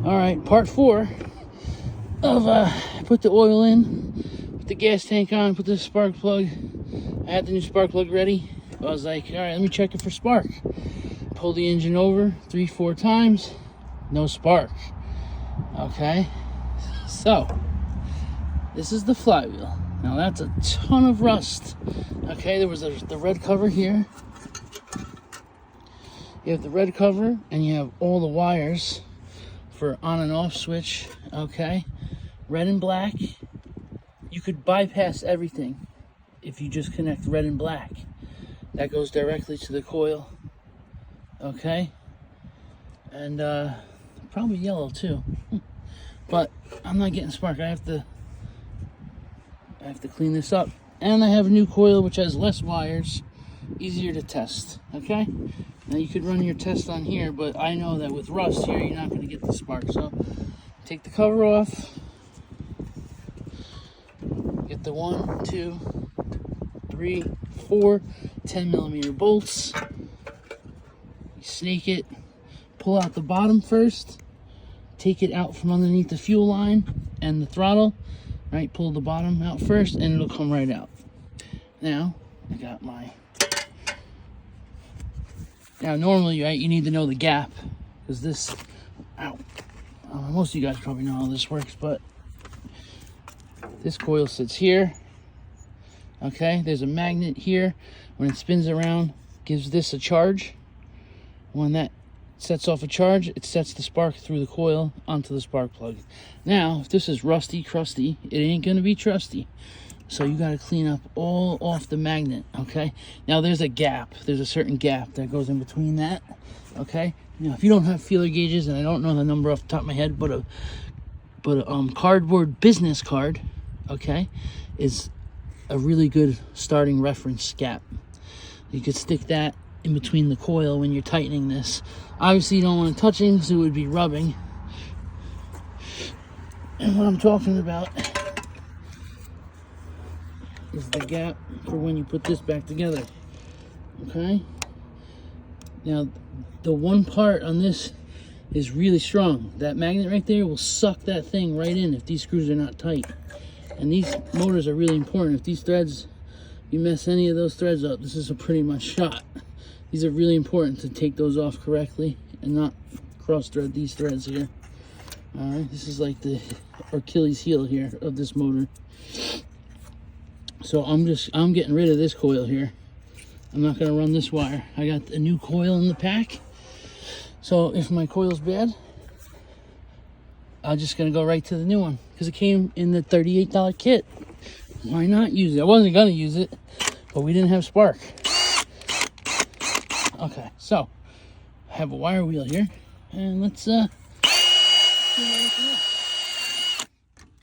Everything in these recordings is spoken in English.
All right, part 4 of put the oil in, put the gas tank on, put the spark plug. I had the new spark plug ready. I was like, all right, let me check it for spark. Pull the engine over 3-4 times, no spark. Okay, so this is the flywheel. Now that's a ton of rust. Okay, there was the red cover here. You have the red cover and you have all the wires for on and off switch. Okay, red and black. You could bypass everything if you just connect red and black. That goes directly to the coil. Okay, and probably yellow too. But I'm not getting spark. I have to clean this up. And I have a new coil which has less wires, easier to test. Okay, now you could run your test on here, but I know that with rust here you're not going to get the spark. So take the cover off, get the 1, 2, 3, 4 10mm bolts. You snake it, pull out the bottom first, take it out from underneath the fuel line and the throttle, right? Pull the bottom out first and it'll come right out. Now I got my, now normally, right, you need to know the gap, because this, ow, most of you guys probably know how this works, but this coil sits here. Okay, there's a magnet here. When it spins around, gives this a charge. When that sets off a charge, it sets the spark through the coil onto the spark plug. Now, if this is rusty, crusty, it ain't gonna be trusty. So you gotta clean up all off the magnet, okay? Now there's a gap, there's a certain gap that goes in between that, okay? Now if you don't have feeler gauges, and I don't know the number off the top of my head, but a cardboard business card, okay, is a really good starting reference gap. You could stick that in between the coil when you're tightening this. Obviously you don't want to touch it because it would be rubbing. And what I'm talking about is the gap for when you put this back together. Okay, now the one part on this is really strong. That magnet right there will suck that thing right in if these screws are not tight. And these motors are really important. If these threads, you mess any of those threads up, this is a pretty much shot. These are really important to take those off correctly and not cross thread these threads here. All right, this is like the Achilles heel here of this motor. So I'm getting rid of this coil here. I'm not gonna run this wire. I got a new coil in the pack. So if my coil's bad, I'm just gonna go right to the new one because it came in the $38 kit. Why not use it? I wasn't gonna use it, but we didn't have spark. Okay, so I have a wire wheel here, and let's see what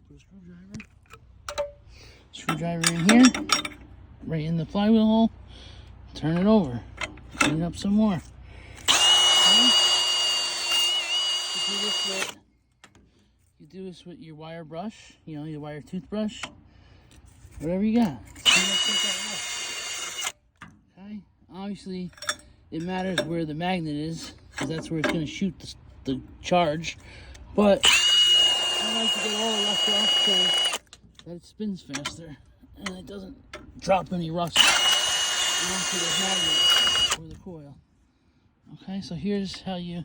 we can do. Put a screwdriver in here, right in the flywheel hole. Turn it over, clean it up some more. Okay. You do this with your wire brush, you know, your wire toothbrush, whatever you got. Okay, obviously it matters where the magnet is, because that's where it's going to shoot the charge. But I like to get all the rust off so that it spins faster and it doesn't drop any rust onto the magnet or the coil. Okay, so here's how you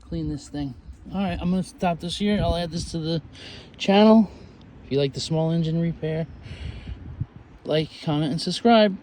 clean this thing. All right, I'm going to stop this here. I'll add this to the channel. If you like the small engine repair, like, comment, and subscribe.